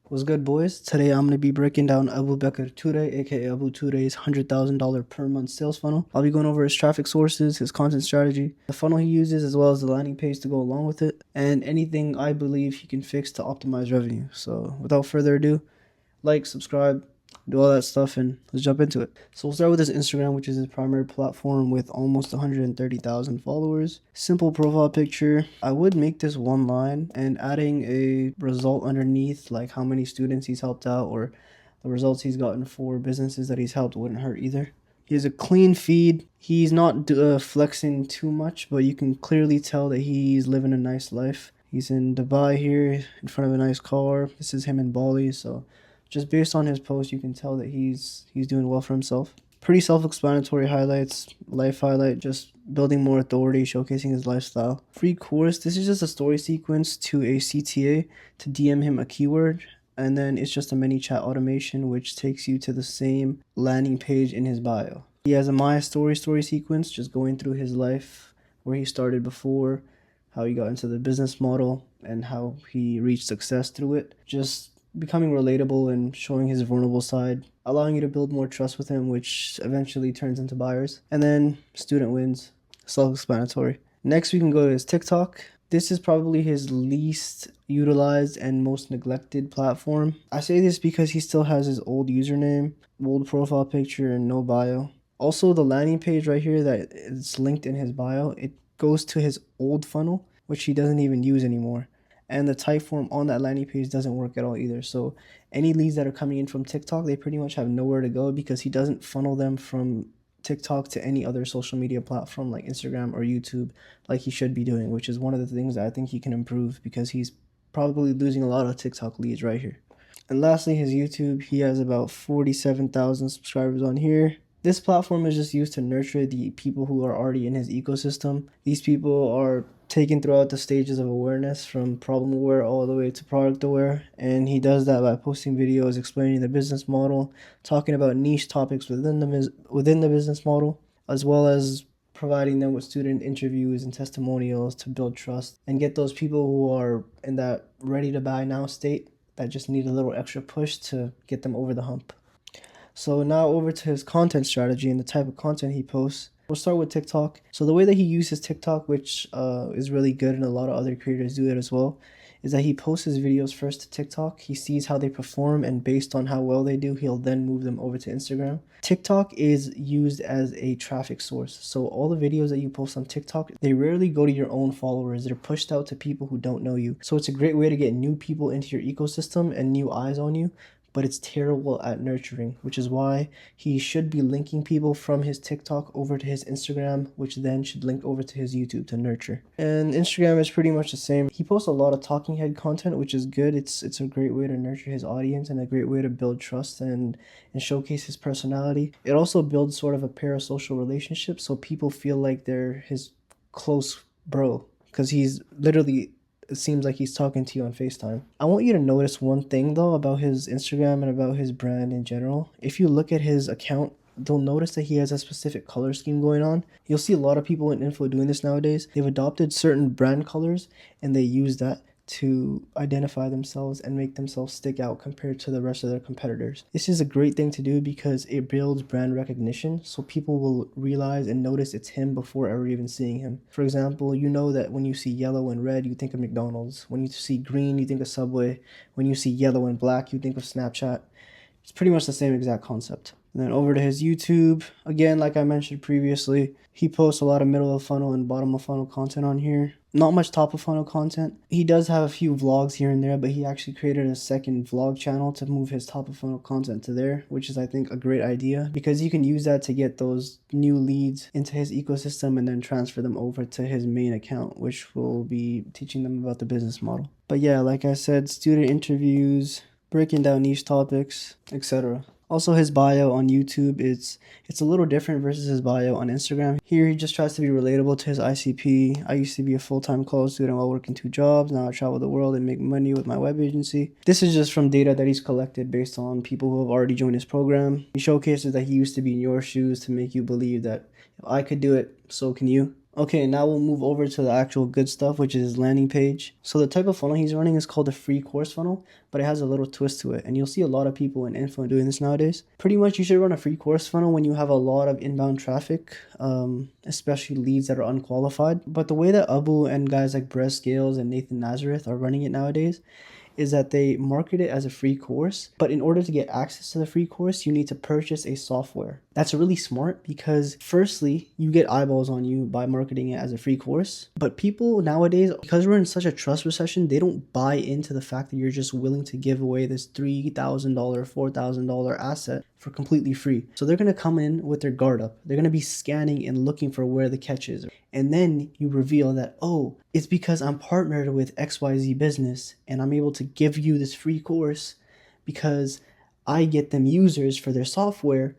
What's good, boys? Today I'm going to be breaking down Abou Toure, aka Abou Toure's $100,000 per month sales funnel. I'll be going over his traffic sources, his content strategy, the funnel he uses, as well as the landing page to go along with it, and anything I believe he can fix to optimize revenue. So, without further ado, like, subscribe, do all that stuff, and let's jump into it. So we'll start with his Instagram, which is his primary platform with almost 130,000 followers. Simple profile picture. I would make this one line and adding a result underneath, like how many students he's helped out or the results he's gotten for businesses that he's helped wouldn't hurt either. He has a clean feed. He's not flexing too much, but you can clearly tell that he's living a nice life. He's in Dubai here in front of a nice car. This is him in Bali, so just based on his post, you can tell that he's doing well for himself. Pretty self-explanatory highlights, life highlight, just building more authority, showcasing his lifestyle. Free course, this is just a story sequence to a CTA to DM him a keyword, and then it's just a mini chat automation which takes you to the same landing page in his bio. He has a My Story sequence, just going through his life, where he started before, how he got into the business model, and how he reached success through it. Just becoming relatable and showing his vulnerable side, allowing you to build more trust with him, which eventually turns into buyers. And then student wins, self-explanatory. Next, we can go to his TikTok. This is probably his least utilized and most neglected platform. I say this because he still has his old username, old profile picture, and no bio. Also, the landing page right here that is linked in his bio, it goes to his old funnel, which he doesn't even use anymore. And the type form on that landing page doesn't work at all either. So any leads that are coming in from TikTok, they pretty much have nowhere to go because he doesn't funnel them from TikTok to any other social media platform like Instagram or YouTube like he should be doing, which is one of the things that I think he can improve because he's probably losing a lot of TikTok leads right here. And lastly, his YouTube, he has about 47,000 subscribers on here. This platform is just used to nurture the people who are already in his ecosystem. These people are taken throughout the stages of awareness from problem aware all the way to product aware, and he does that by posting videos explaining the business model, talking about niche topics within the business model, as well as providing them with student interviews and testimonials to build trust and get those people who are in that ready to buy now state that just need a little extra push to get them over the hump. So now over to his content strategy and the type of content he posts. We'll start with TikTok. So the way that he uses TikTok, which is really good and a lot of other creators do it as well, is that he posts his videos first to TikTok. He sees how they perform, and based on how well they do, he'll then move them over to Instagram. TikTok is used as a traffic source. So all the videos that you post on TikTok, they rarely go to your own followers. They're pushed out to people who don't know you. So it's a great way to get new people into your ecosystem and new eyes on you, but it's terrible at nurturing, which is why he should be linking people from his TikTok over to his Instagram, which then should link over to his YouTube to nurture. And Instagram is pretty much the same. He posts a lot of talking head content, which is good. It's a great way to nurture his audience and a great way to build trust and showcase his personality. It also builds sort of a parasocial relationship, so people feel like they're his close bro, because he's literally, it seems like he's talking to you on FaceTime. I want you to notice one thing though about his Instagram and about his brand in general. If you look at his account, you'll notice that he has a specific color scheme going on. You'll see a lot of people in info doing this nowadays. They've adopted certain brand colors and they use that to identify themselves and make themselves stick out compared to the rest of their competitors. This is a great thing to do because it builds brand recognition, so people will realize and notice it's him before ever even seeing him. For example, you know that when you see yellow and red, you think of McDonald's. When you see green, you think of Subway. When you see yellow and black, you think of Snapchat. It's pretty much the same exact concept. And then over to his YouTube, again, like I mentioned previously, he posts a lot of middle of funnel and bottom of funnel content on here. Not much top of funnel content. He does have a few vlogs here and there, but he actually created a second vlog channel to move his top of funnel content to there, which is, I think, a great idea because you can use that to get those new leads into his ecosystem and then transfer them over to his main account, which will be teaching them about the business model. But yeah, like I said, student interviews, breaking down niche topics, etc. Also, his bio on YouTube, it's a little different versus his bio on Instagram. Here, he just tries to be relatable to his ICP. I used to be a full-time college student while working 2 jobs. Now I travel the world and make money with my web agency. This is just from data that he's collected based on people who have already joined his program. He showcases that he used to be in your shoes to make you believe that if I could do it, so can you. Okay, now we'll move over to the actual good stuff, which is his landing page. So the type of funnel he's running is called a free course funnel, but it has a little twist to it. And you'll see a lot of people in info doing this nowadays. Pretty much you should run a free course funnel when you have a lot of inbound traffic, especially leads that are unqualified. But the way that Abu and guys like Brez Scales and Nathan Nazareth are running it nowadays is that they market it as a free course, but in order to get access to the free course, you need to purchase a software. That's really smart because firstly, you get eyeballs on you by marketing it as a free course, but people nowadays, because we're in such a trust recession, they don't buy into the fact that you're just willing to give away this $3,000, $4,000 asset for completely free. So they're going to come in with their guard up. They're going to be scanning and looking for where the catch is. And then you reveal that, oh, it's because I'm partnered with XYZ business and I'm able to give you this free course because I get them users for their software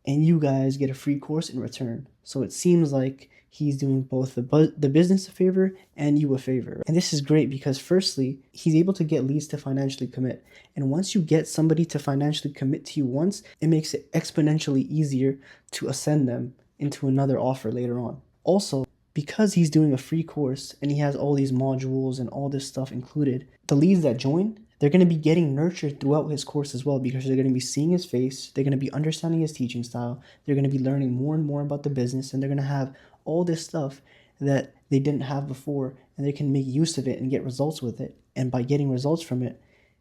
and you guys get a free course in return. So it seems like he's doing both the business a favor and you a favor. And this is great because firstly, he's able to get leads to financially commit. And once you get somebody to financially commit to you once, it makes it exponentially easier to ascend them into another offer later on. Also, because he's doing a free course and he has all these modules and all this stuff included, the leads that join, they're going to be getting nurtured throughout his course as well because they're going to be seeing his face, they're going to be understanding his teaching style, they're going to be learning more and more about the business, and they're going to have all this stuff that they didn't have before, and they can make use of it and get results with it. And by getting results from it,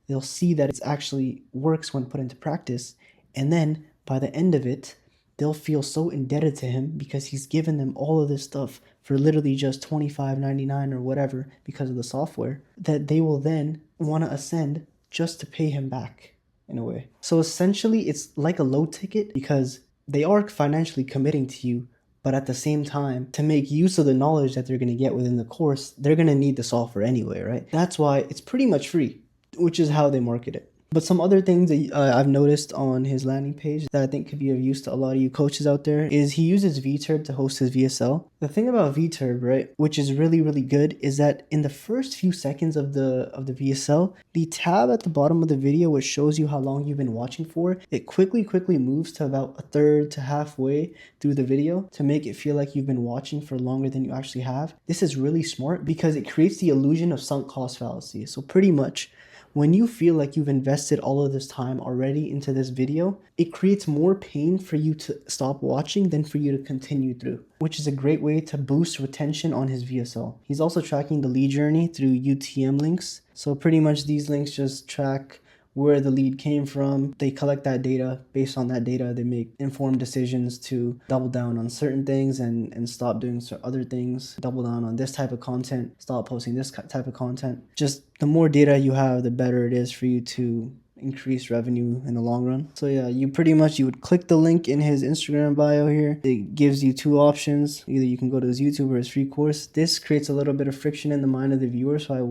they'll see that it actually works when put into practice. And then by the end of it, they'll feel so indebted to him because he's given them all of this stuff for literally just $25.99 or whatever because of the software, that they will then want to ascend just to pay him back in a way. So essentially, it's like a low ticket because they are financially committing to you, but at the same time, to make use of the knowledge that they're going to get within the course, they're going to need the software anyway, right? That's why it's pretty much free, which is how they market it. But some other things that I've noticed on his landing page that I think could be of use to a lot of you coaches out there is he uses VTurb to host his VSL. The thing about VTurb, right, which is really, really good, is that in the first few seconds of the VSL, the tab at the bottom of the video, which shows you how long you've been watching for, it quickly moves to about a third to halfway through the video to make it feel like you've been watching for longer than you actually have. This is really smart because it creates the illusion of sunk cost fallacy. So pretty much, when you feel like you've invested all of this time already into this video, it creates more pain for you to stop watching than for you to continue through, which is a great way to boost retention on his VSL. He's also tracking the lead journey through UTM links. So pretty much these links just track where the lead came from. They collect that data. Based on that data, they make informed decisions to double down on certain things and stop doing other things. Double down on this type of content, stop posting this type of content. Just the more data you have, the better it is for you to increase revenue in the long run. So yeah, you would click the link in his Instagram bio here. It gives you two options. Either you can go to his YouTube or his free course. This creates a little bit of friction in the mind of the viewer, so I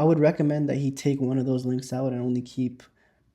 would recommend that he take one of those links out and only keep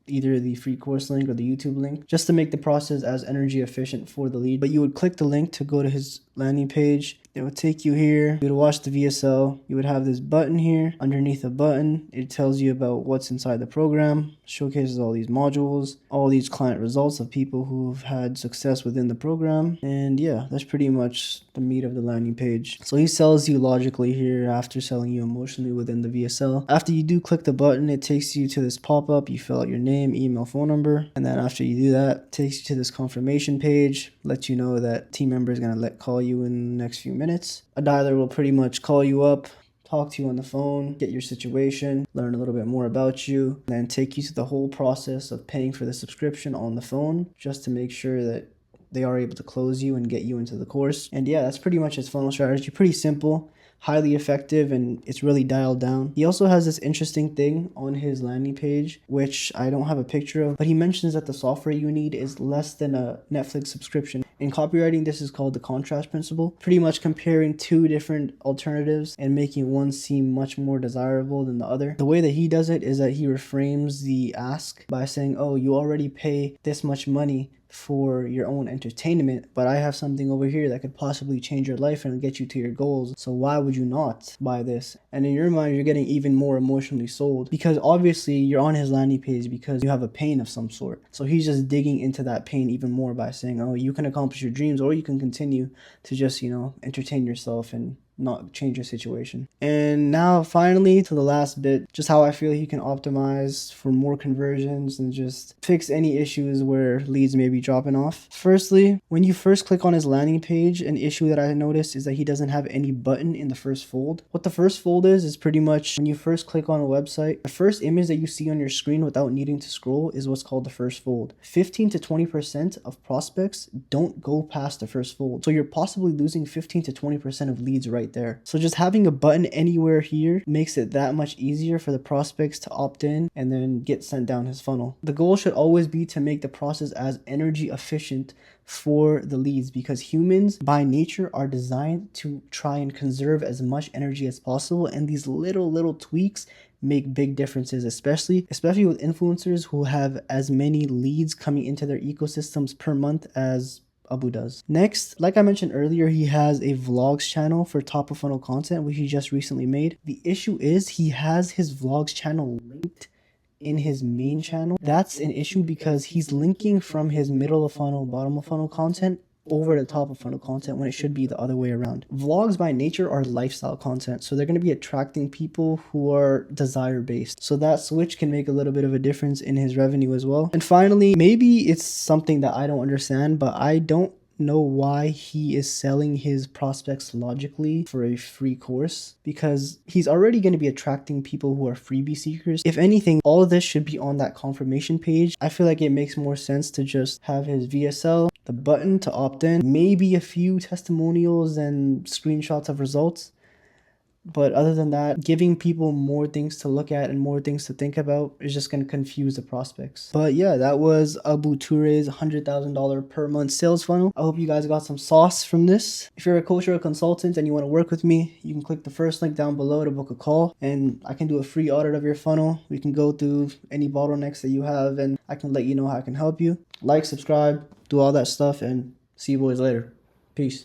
either the free course link or the YouTube link, just to make the process as energy efficient for the lead. But you would click the link to go to his landing page. It would take you here. You would watch the VSL. You would have this button here. Underneath the button, it tells you about what's inside the program, showcases all these modules, all these client results of people who've had success within the program. And yeah, that's pretty much the meat of the landing page. So he sells you logically here after selling you emotionally within the VSL. After you do click the button, it takes you to this pop-up. You fill out your name, email, phone number. And then after you do that, it takes you to this confirmation page, lets you know that team member is going to call you in the next few minutes. A dialer will pretty much call you up, talk to you on the phone, get your situation, learn a little bit more about you, and then take you through the whole process of paying for the subscription on the phone just to make sure that they are able to close you and get you into the course. And yeah, that's pretty much his funnel strategy. Pretty simple, highly effective, and it's really dialed down. He also has this interesting thing on his landing page, which I don't have a picture of, but he mentions that the software you need is less than a Netflix subscription. In copywriting, this is called the contrast principle, pretty much comparing two different alternatives and making one seem much more desirable than the other. The way that he does it is that he reframes the ask by saying, oh, you already pay this much money for your own entertainment, but I have something over here that could possibly change your life and get you to your goals. So why would you not buy this? And in your mind, you're getting even more emotionally sold, because obviously you're on his landing page because you have a pain of some sort. So he's just digging into that pain even more by saying, oh, you can accomplish your dreams, or you can continue to just, entertain yourself and not change your situation. And now finally to the last bit, just how I feel he can optimize for more conversions and just fix any issues where leads may be dropping off. Firstly, when you first click on his landing page, an issue that I noticed is that he doesn't have any button in the first fold. What the first fold is pretty much when you first click on a website, the first image that you see on your screen without needing to scroll is what's called the first fold. 15 to 20% of prospects don't go past the first fold. So you're possibly losing 15 to 20% of leads right there. So just having a button anywhere here makes it that much easier for the prospects to opt in and then get sent down his funnel. The goal should always be to make the process as energy efficient for the leads, because humans by nature are designed to try and conserve as much energy as possible, and these little tweaks make big differences, especially with influencers who have as many leads coming into their ecosystems per month as Abou does. Next, like I mentioned earlier, he has a vlogs channel for top of funnel content, which he just recently made. The issue is he has his vlogs channel linked in his main channel. That's an issue because he's linking from his middle of funnel, bottom of funnel content over the top of funnel content when it should be the other way around. Vlogs by nature are lifestyle content, so they're going to be attracting people who are desire based. So that switch can make a little bit of a difference in his revenue as well. And finally, maybe it's something that I don't understand, but I don't know why he is selling his prospects logically for a free course, because he's already going to be attracting people who are freebie seekers. If anything, all of this should be on that confirmation page. I feel like it makes more sense to just have his VSL, the button to opt in, maybe a few testimonials and screenshots of results. But other than that, giving people more things to look at and more things to think about is just going to confuse the prospects. But yeah, that was Abou Toure's $100,000 per month sales funnel. I hope you guys got some sauce from this. If you're a coach or a consultant and you want to work with me, you can click the first link down below to book a call, and I can do a free audit of your funnel. We can go through any bottlenecks that you have, and I can let you know how I can help you. Like, subscribe, do all that stuff, and see you boys later. Peace.